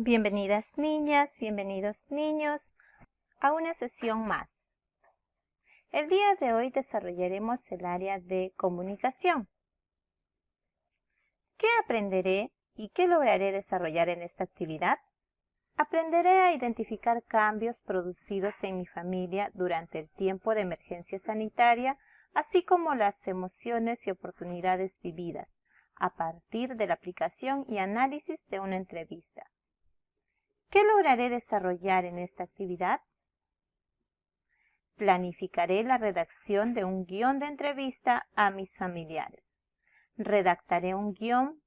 Bienvenidas niñas, bienvenidos niños a una sesión más. El día de hoy desarrollaremos el área de comunicación. ¿Qué aprenderé y qué lograré desarrollar en esta actividad? Aprenderé a identificar cambios producidos en mi familia durante el tiempo de emergencia sanitaria, así como las emociones y oportunidades vividas, a partir de la aplicación y análisis de una entrevista. ¿Qué lograré desarrollar en esta actividad? Planificaré la redacción de un guión de entrevista a mis familiares. Redactaré un guión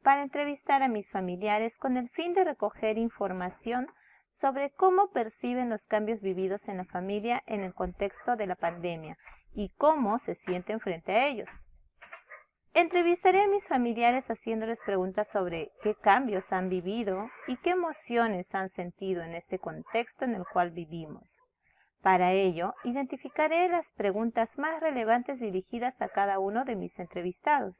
para entrevistar a mis familiares con el fin de recoger información sobre cómo perciben los cambios vividos en la familia en el contexto de la pandemia y cómo se sienten frente a ellos. Entrevistaré a mis familiares haciéndoles preguntas sobre qué cambios han vivido y qué emociones han sentido en este contexto en el cual vivimos. Para ello, identificaré las preguntas más relevantes dirigidas a cada uno de mis entrevistados.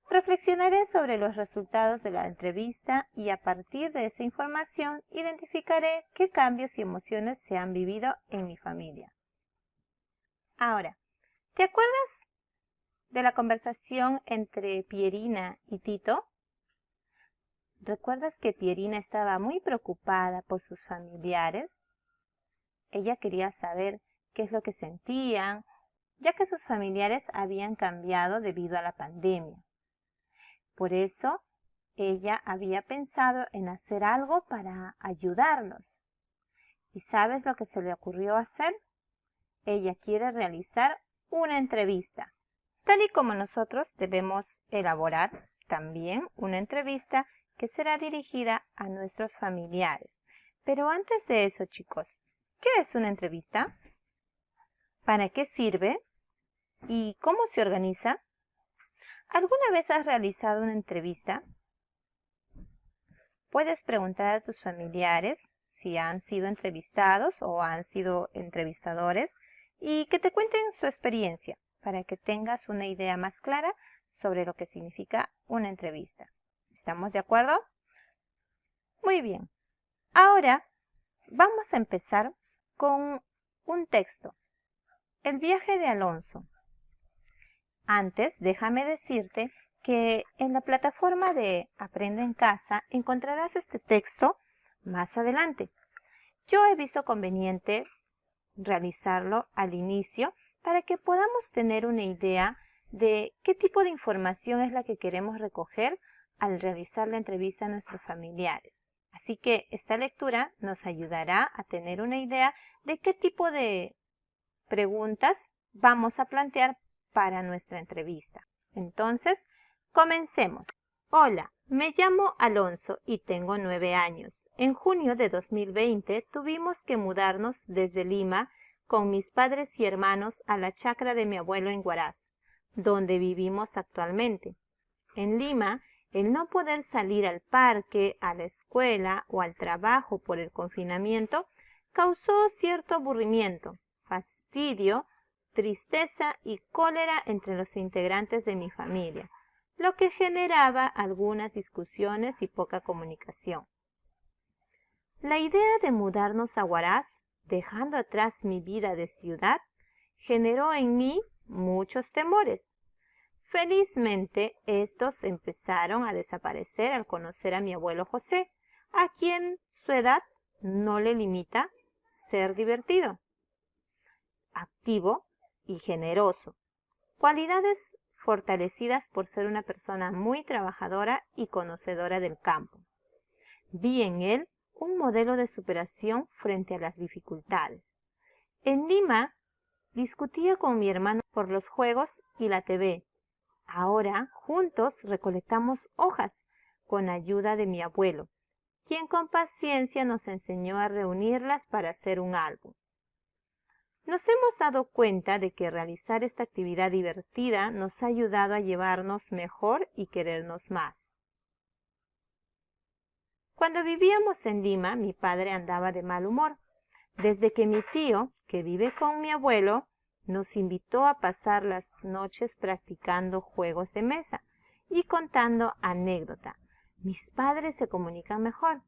Reflexionaré sobre los resultados de la entrevista y a partir de esa información identificaré qué cambios y emociones se han vivido en mi familia. Ahora, ¿te acuerdas de la conversación entre Pierina y Tito? ¿Recuerdas que Pierina estaba muy preocupada por sus familiares? Ella quería saber qué es lo que sentían, ya que sus familiares habían cambiado debido a la pandemia. Por eso, ella había pensado en hacer algo para ayudarlos. ¿Y sabes lo que se le ocurrió hacer? Ella quiere realizar una entrevista. Tal y como nosotros debemos elaborar también una entrevista que será dirigida a nuestros familiares. Pero antes de eso, chicos, ¿qué es una entrevista? ¿Para qué sirve? ¿Y cómo se organiza? ¿Alguna vez has realizado una entrevista? Puedes preguntar a tus familiares si han sido entrevistados o han sido entrevistadores y que te cuenten su experiencia para que tengas una idea más clara sobre lo que significa una entrevista. ¿Estamos de acuerdo? Muy bien. Ahora vamos a empezar con un texto. El viaje de Alonso. Antes, déjame decirte que en la plataforma de Aprende en Casa encontrarás este texto más adelante. Yo he visto conveniente realizarlo al inicio para que podamos tener una idea de qué tipo de información es la que queremos recoger al realizar la entrevista a nuestros familiares. Así que esta lectura nos ayudará a tener una idea de qué tipo de preguntas vamos a plantear para nuestra entrevista. Entonces, comencemos. Hola, me llamo Alonso y tengo 9 años. En junio de 2020 tuvimos que mudarnos desde Lima con mis padres y hermanos a la chacra de mi abuelo en Huaraz, donde vivimos actualmente. En Lima, el no poder salir al parque, a la escuela o al trabajo por el confinamiento causó cierto aburrimiento, fastidio, tristeza y cólera entre los integrantes de mi familia, lo que generaba algunas discusiones y poca comunicación. La idea de mudarnos a Huaraz, dejando atrás mi vida de ciudad, generó en mí muchos temores. Felizmente, estos empezaron a desaparecer al conocer a mi abuelo José, a quien su edad no le limita ser divertido, activo y generoso, cualidades fortalecidas por ser una persona muy trabajadora y conocedora del campo. Vi en él un modelo de superación frente a las dificultades. En Lima, discutía con mi hermano por los juegos y la TV. Ahora, juntos recolectamos hojas con ayuda de mi abuelo, quien con paciencia nos enseñó a reunirlas para hacer un álbum. Nos hemos dado cuenta de que realizar esta actividad divertida nos ha ayudado a llevarnos mejor y querernos más. Cuando vivíamos en Lima, mi padre andaba de mal humor, desde que mi tío, que vive con mi abuelo, nos invitó a pasar las noches practicando juegos de mesa y contando anécdotas. Mis padres se comunican mejor.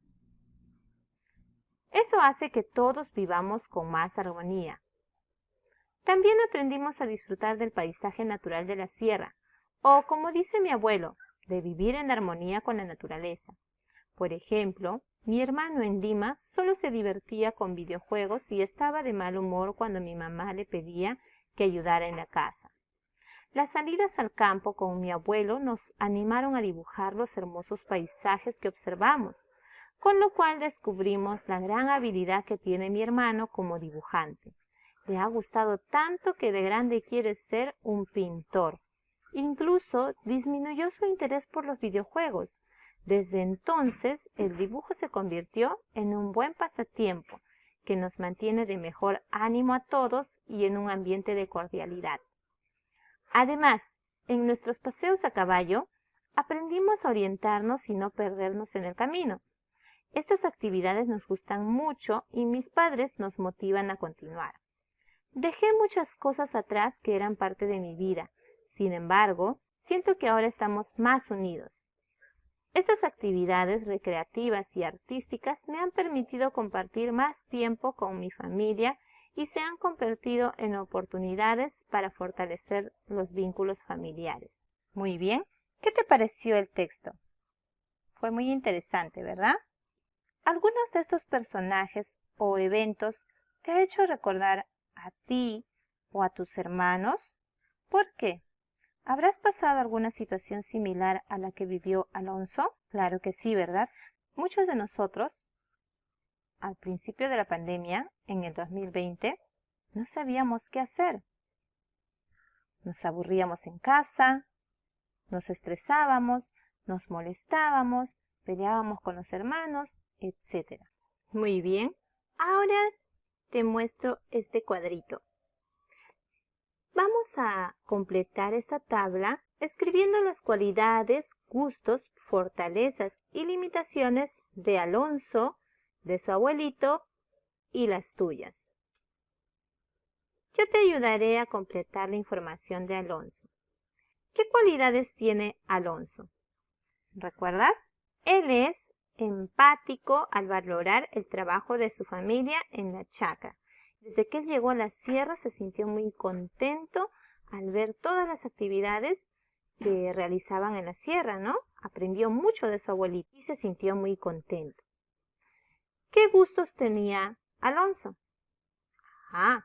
Eso hace que todos vivamos con más armonía. También aprendimos a disfrutar del paisaje natural de la sierra, o como dice mi abuelo, de vivir en armonía con la naturaleza. Por ejemplo, mi hermano en Lima solo se divertía con videojuegos y estaba de mal humor cuando mi mamá le pedía que ayudara en la casa. Las salidas al campo con mi abuelo nos animaron a dibujar los hermosos paisajes que observamos, con lo cual descubrimos la gran habilidad que tiene mi hermano como dibujante. Le ha gustado tanto que de grande quiere ser un pintor. Incluso disminuyó su interés por los videojuegos. Desde entonces, el dibujo se convirtió en un buen pasatiempo que nos mantiene de mejor ánimo a todos y en un ambiente de cordialidad. Además, en nuestros paseos a caballo, aprendimos a orientarnos y no perdernos en el camino. Estas actividades nos gustan mucho y mis padres nos motivan a continuar. Dejé muchas cosas atrás que eran parte de mi vida. Sin embargo, siento que ahora estamos más unidos. Estas actividades recreativas y artísticas me han permitido compartir más tiempo con mi familia y se han convertido en oportunidades para fortalecer los vínculos familiares. Muy bien, ¿qué te pareció el texto? Fue muy interesante, ¿verdad? ¿Algunos de estos personajes o eventos te ha hecho recordar a ti o a tus hermanos? ¿Por qué? ¿Habrás pasado alguna situación similar a la que vivió Alonso? Claro que sí, ¿verdad? Muchos de nosotros, al principio de la pandemia, en el 2020, no sabíamos qué hacer. Nos aburríamos en casa, nos estresábamos, nos molestábamos, peleábamos con los hermanos, etc. Muy bien, ahora te muestro este cuadrito. Vamos a completar esta tabla escribiendo las cualidades, gustos, fortalezas y limitaciones de Alonso, de su abuelito y las tuyas. Yo te ayudaré a completar la información de Alonso. ¿Qué cualidades tiene Alonso? ¿Recuerdas? Él es empático al valorar el trabajo de su familia en la chacra. Desde que él llegó a la sierra se sintió muy contento al ver todas las actividades que realizaban en la sierra, ¿no? Aprendió mucho de su abuelito y se sintió muy contento. ¿Qué gustos tenía Alonso? A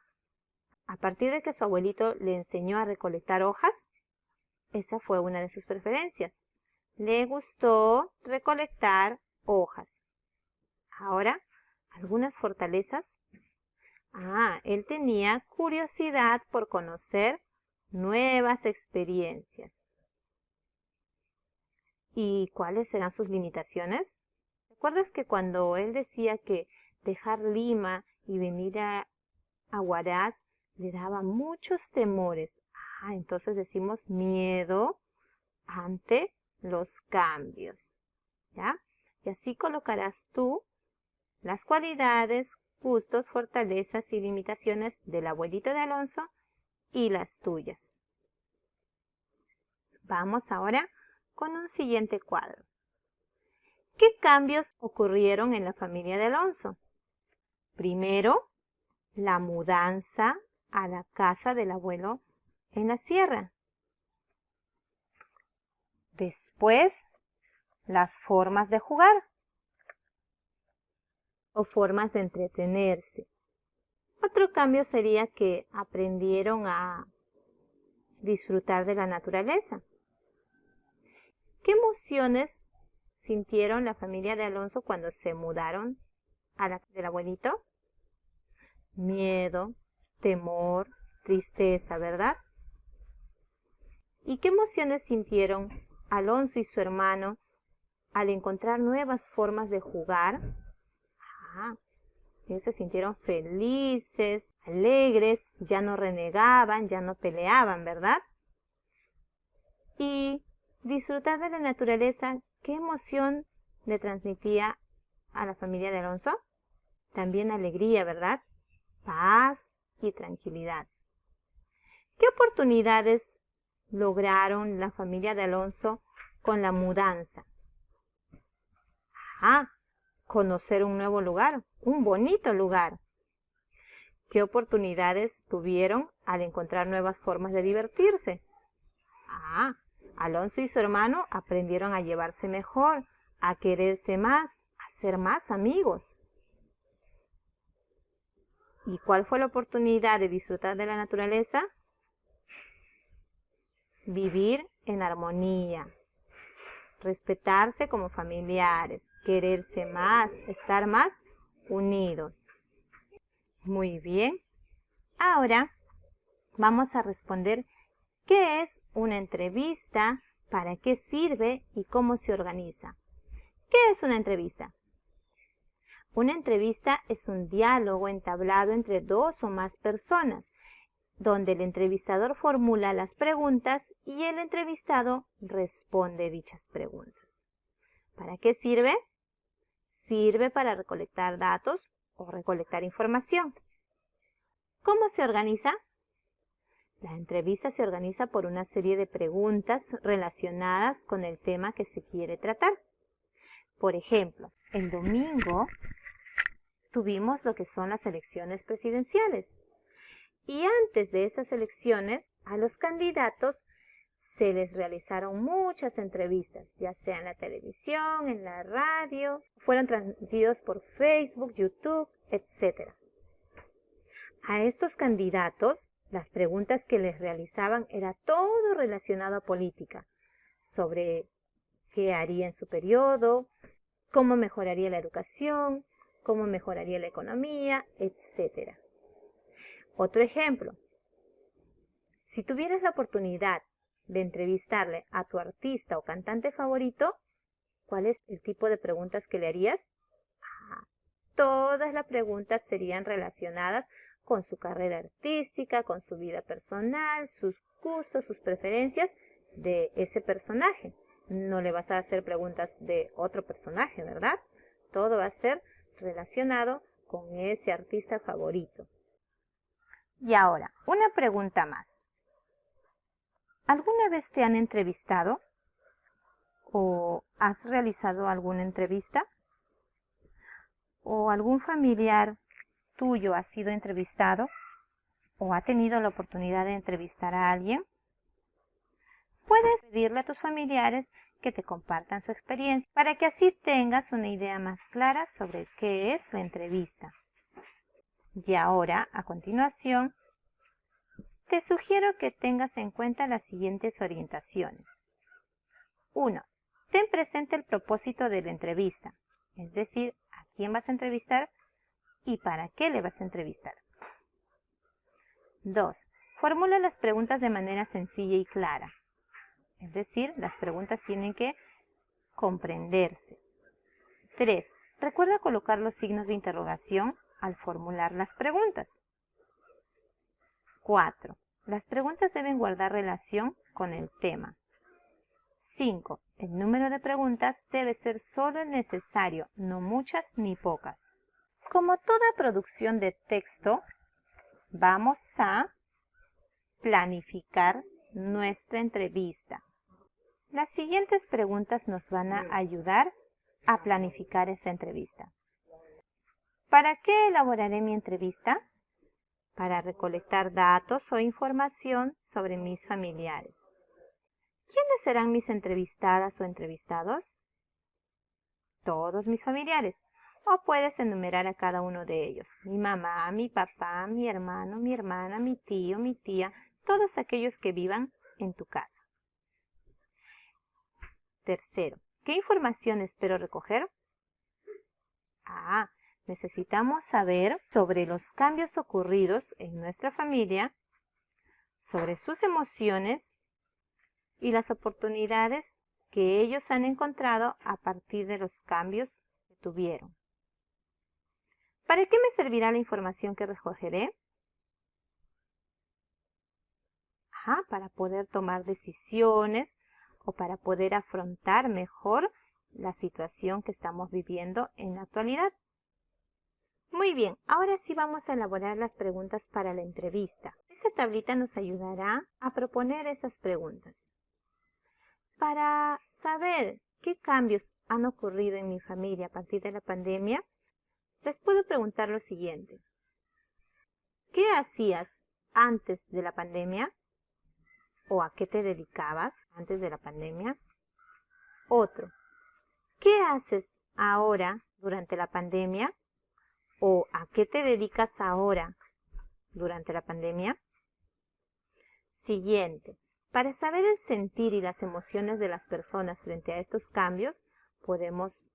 partir de que su abuelito le enseñó a recolectar hojas, esa fue una de sus preferencias. Le gustó recolectar hojas. Ahora, algunas fortalezas. Él tenía curiosidad por conocer nuevas experiencias. ¿Y cuáles eran sus limitaciones? ¿Recuerdas que cuando él decía que dejar Lima y venir a Huaraz le daba muchos temores? Entonces decimos miedo ante los cambios, ¿ya? Y así colocarás tú las cualidades, gustos, fortalezas y limitaciones del abuelito de Alonso y las tuyas. Vamos ahora con un siguiente cuadro. ¿Qué cambios ocurrieron en la familia de Alonso? Primero, la mudanza a la casa del abuelo en la sierra. Después, las formas de jugar o formas de entretenerse. Otro cambio sería que aprendieron a disfrutar de la naturaleza. ¿Qué emociones sintieron la familia de Alonso cuando se mudaron a la del abuelito? Miedo, temor, tristeza, ¿verdad? ¿Y qué emociones sintieron Alonso y su hermano al encontrar nuevas formas de jugar? Ellos se sintieron felices, alegres, ya no renegaban, ya no peleaban, ¿verdad? Y disfrutar de la naturaleza, ¿qué emoción le transmitía a la familia de Alonso? También alegría, ¿verdad? Paz y tranquilidad. ¿Qué oportunidades lograron la familia de Alonso con la mudanza? Ajá, conocer un nuevo lugar, un bonito lugar. ¿Qué oportunidades tuvieron al encontrar nuevas formas de divertirse? Alonso y su hermano aprendieron a llevarse mejor, a quererse más, a ser más amigos. ¿Y cuál fue la oportunidad de disfrutar de la naturaleza? Vivir en armonía, respetarse como familiares, quererse más, estar más unidos. Muy bien. Ahora vamos a responder qué es una entrevista, para qué sirve y cómo se organiza. ¿Qué es una entrevista? Una entrevista es un diálogo entablado entre dos o más personas, donde el entrevistador formula las preguntas y el entrevistado responde dichas preguntas. ¿Para qué sirve? Sirve para recolectar datos o recolectar información. ¿Cómo se organiza? La entrevista se organiza por una serie de preguntas relacionadas con el tema que se quiere tratar. Por ejemplo, el domingo tuvimos lo que son las elecciones presidenciales. Y antes de estas elecciones, a los candidatos se les realizaron muchas entrevistas, ya sea en la televisión, en la radio, fueron transmitidos por Facebook, YouTube, etc. A estos candidatos, las preguntas que les realizaban era todo relacionado a política, sobre qué haría en su periodo, cómo mejoraría la educación, cómo mejoraría la economía, etc. Otro ejemplo, si tuvieras la oportunidad de entrevistarle a tu artista o cantante favorito, ¿cuál es el tipo de preguntas que le harías? Todas las preguntas serían relacionadas con su carrera artística, con su vida personal, sus gustos, sus preferencias de ese personaje. No le vas a hacer preguntas de otro personaje, ¿verdad? Todo va a ser relacionado con ese artista favorito. Y ahora, una pregunta más. ¿Alguna vez te han entrevistado? ¿O has realizado alguna entrevista? ¿O algún familiar tuyo ha sido entrevistado? ¿O ha tenido la oportunidad de entrevistar a alguien? Puedes pedirle a tus familiares que te compartan su experiencia para que así tengas una idea más clara sobre qué es la entrevista. Y ahora, a continuación, te sugiero que tengas en cuenta las siguientes orientaciones. 1. Ten presente el propósito de la entrevista, es decir, a quién vas a entrevistar y para qué le vas a entrevistar. 2. Formula las preguntas de manera sencilla y clara, es decir, las preguntas tienen que comprenderse. 3. Recuerda colocar los signos de interrogación al formular las preguntas. 4. Las preguntas deben guardar relación con el tema. 5. El número de preguntas debe ser solo el necesario, no muchas ni pocas. Como toda producción de texto, vamos a planificar nuestra entrevista. Las siguientes preguntas nos van a ayudar a planificar esa entrevista. ¿Para qué elaboraré mi entrevista? Para recolectar datos o información sobre mis familiares. ¿Quiénes serán mis entrevistadas o entrevistados? Todos mis familiares. O puedes enumerar a cada uno de ellos. Mi mamá, mi papá, mi hermano, mi hermana, mi tío, mi tía, todos aquellos que vivan en tu casa. Tercero, ¿qué información espero recoger? Necesitamos saber sobre los cambios ocurridos en nuestra familia, sobre sus emociones y las oportunidades que ellos han encontrado a partir de los cambios que tuvieron. ¿Para qué me servirá la información que recogeré? Para poder tomar decisiones o para poder afrontar mejor la situación que estamos viviendo en la actualidad. Muy bien, ahora sí vamos a elaborar las preguntas para la entrevista. Esta tablita nos ayudará a proponer esas preguntas. Para saber qué cambios han ocurrido en mi familia a partir de la pandemia, les puedo preguntar lo siguiente. ¿Qué hacías antes de la pandemia? ¿O a qué te dedicabas antes de la pandemia? Otro, ¿qué haces ahora durante la pandemia? ¿O a qué te dedicas ahora durante la pandemia? Siguiente, para saber el sentir y las emociones de las personas frente a estos cambios, podemos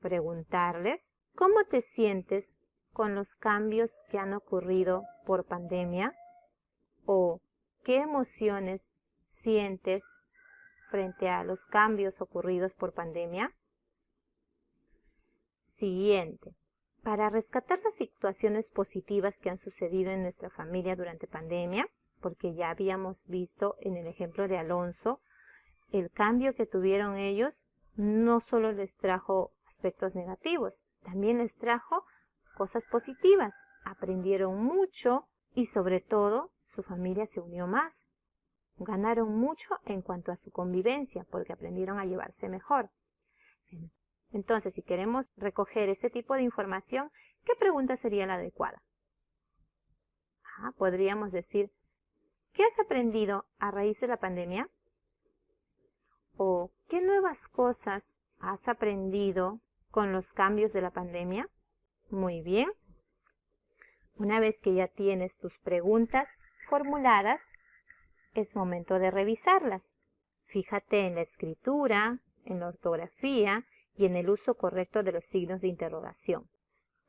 preguntarles, ¿cómo te sientes con los cambios que han ocurrido por pandemia? ¿O qué emociones sientes frente a los cambios ocurridos por pandemia? Siguiente, para rescatar las situaciones positivas que han sucedido en nuestra familia durante pandemia, porque ya habíamos visto en el ejemplo de Alonso, el cambio que tuvieron ellos no solo les trajo aspectos negativos, también les trajo cosas positivas. Aprendieron mucho y sobre todo su familia se unió más. Ganaron mucho en cuanto a su convivencia porque aprendieron a llevarse mejor. Entonces, si queremos recoger ese tipo de información, ¿qué pregunta sería la adecuada? Podríamos decir, ¿qué has aprendido a raíz de la pandemia? ¿O qué nuevas cosas has aprendido con los cambios de la pandemia? Muy bien. Una vez que ya tienes tus preguntas formuladas, es momento de revisarlas. Fíjate en la escritura, en la ortografía y en el uso correcto de los signos de interrogación.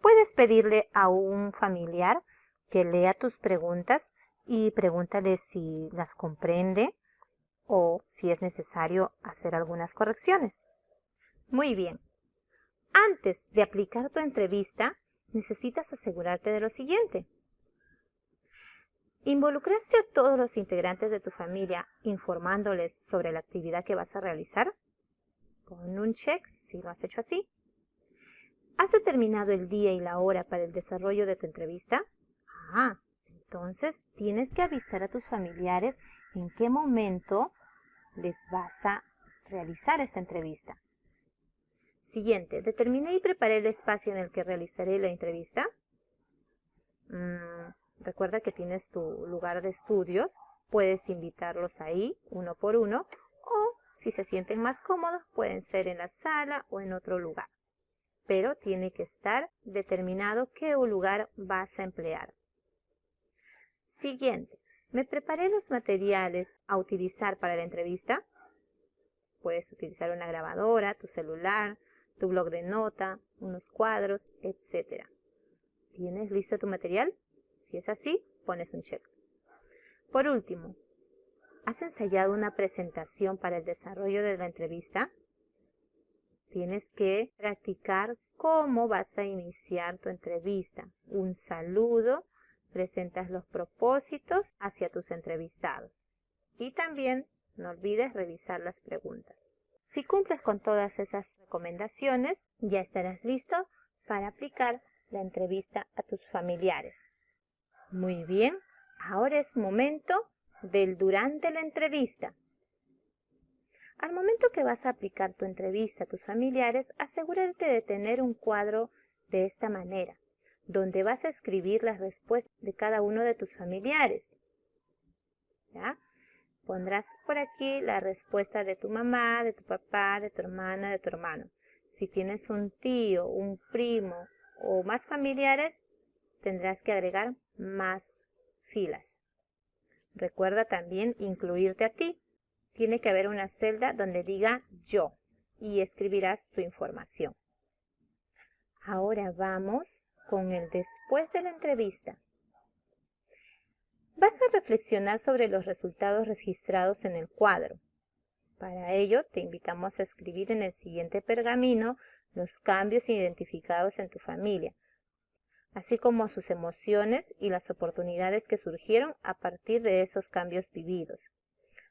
Puedes pedirle a un familiar que lea tus preguntas y pregúntale si las comprende o si es necesario hacer algunas correcciones. Muy bien. Antes de aplicar tu entrevista, necesitas asegurarte de lo siguiente. ¿Involucraste a todos los integrantes de tu familia informándoles sobre la actividad que vas a realizar? Pon un check si lo has hecho así. ¿Has determinado el día y la hora para el desarrollo de tu entrevista? Entonces tienes que avisar a tus familiares en qué momento les vas a realizar esta entrevista. Siguiente, ¿determiné y preparé el espacio en el que realizaré la entrevista? Recuerda que tienes tu lugar de estudios, puedes invitarlos ahí uno por uno o si se sienten más cómodos pueden ser en la sala o en otro lugar. Pero tiene que estar determinado qué lugar vas a emplear. Siguiente, ¿me preparé los materiales a utilizar para la entrevista? Puedes utilizar una grabadora, tu celular, tu blog de nota, unos cuadros, etc. ¿Tienes listo tu material? Si es así, pones un check. Por último, ¿has ensayado una presentación para el desarrollo de la entrevista? Tienes que practicar cómo vas a iniciar tu entrevista. Un saludo, presentas los propósitos hacia tus entrevistados. Y también no olvides revisar las preguntas. Si cumples con todas esas recomendaciones, ya estarás listo para aplicar la entrevista a tus familiares. Muy bien, ahora es momento del durante la entrevista. Al momento que vas a aplicar tu entrevista a tus familiares, asegúrate de tener un cuadro de esta manera, donde vas a escribir las respuestas de cada uno de tus familiares. ¿Ya? Pondrás por aquí la respuesta de tu mamá, de tu papá, de tu hermana, de tu hermano. Si tienes un tío, un primo o más familiares, tendrás que agregar más filas. Recuerda también incluirte a ti. Tiene que haber una celda donde diga yo y escribirás tu información. Ahora vamos con el después de la entrevista. Vas a reflexionar sobre los resultados registrados en el cuadro. Para ello, te invitamos a escribir en el siguiente pergamino los cambios identificados en tu familia, así como sus emociones y las oportunidades que surgieron a partir de esos cambios vividos.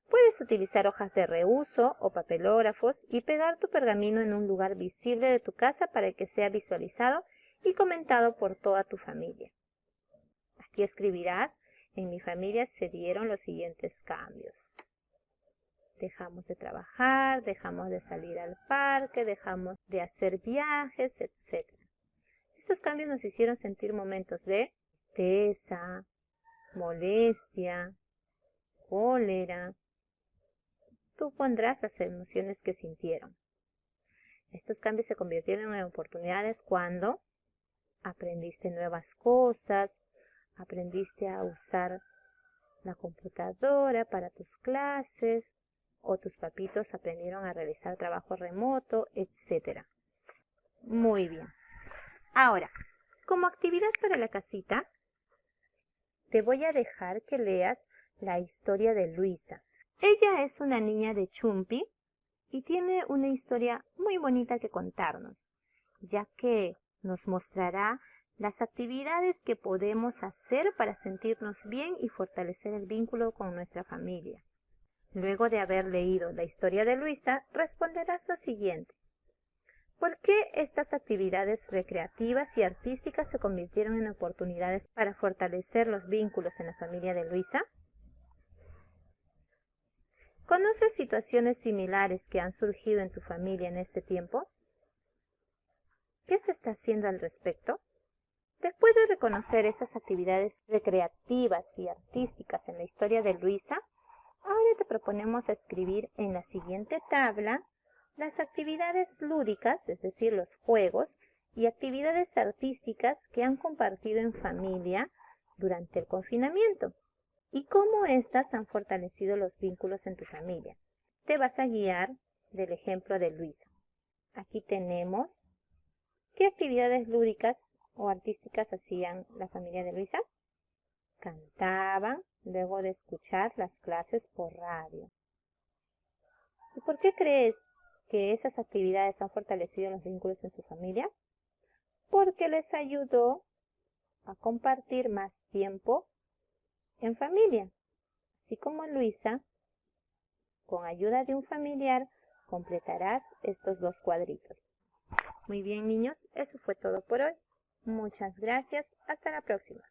Puedes utilizar hojas de reuso o papelógrafos y pegar tu pergamino en un lugar visible de tu casa para que sea visualizado y comentado por toda tu familia. Aquí escribirás: en mi familia se dieron los siguientes cambios. Dejamos de trabajar, dejamos de salir al parque, dejamos de hacer viajes, etc. Estos cambios nos hicieron sentir momentos de tristeza, molestia, cólera. Tú pondrás las emociones que sintieron. Estos cambios se convirtieron en oportunidades cuando aprendiste nuevas cosas, aprendiste a usar la computadora para tus clases, o tus papitos aprendieron a realizar trabajo remoto, etc. Muy bien. Ahora, como actividad para la casita, te voy a dejar que leas la historia de Luisa. Ella es una niña de Chumpi y tiene una historia muy bonita que contarnos, ya que nos mostrará las actividades que podemos hacer para sentirnos bien y fortalecer el vínculo con nuestra familia. Luego de haber leído la historia de Luisa, responderás lo siguiente. ¿Por qué estas actividades recreativas y artísticas se convirtieron en oportunidades para fortalecer los vínculos en la familia de Luisa? ¿Conoces situaciones similares que han surgido en tu familia en este tiempo? ¿Qué se está haciendo al respecto? Después de reconocer esas actividades recreativas y artísticas en la historia de Luisa, ahora te proponemos escribir en la siguiente tabla las actividades lúdicas, es decir, los juegos, y actividades artísticas que han compartido en familia durante el confinamiento, y cómo éstas han fortalecido los vínculos en tu familia. Te vas a guiar del ejemplo de Luisa. Aquí tenemos qué actividades lúdicas o artísticas hacían la familia de Luisa. Cantaban luego de escuchar las clases por radio. ¿Y por qué crees que esas actividades han fortalecido los vínculos en su familia? Porque les ayudó a compartir más tiempo en familia. Así como Luisa, con ayuda de un familiar, completarás estos 2 cuadritos. Muy bien, niños, eso fue todo por hoy. Muchas gracias. Hasta la próxima.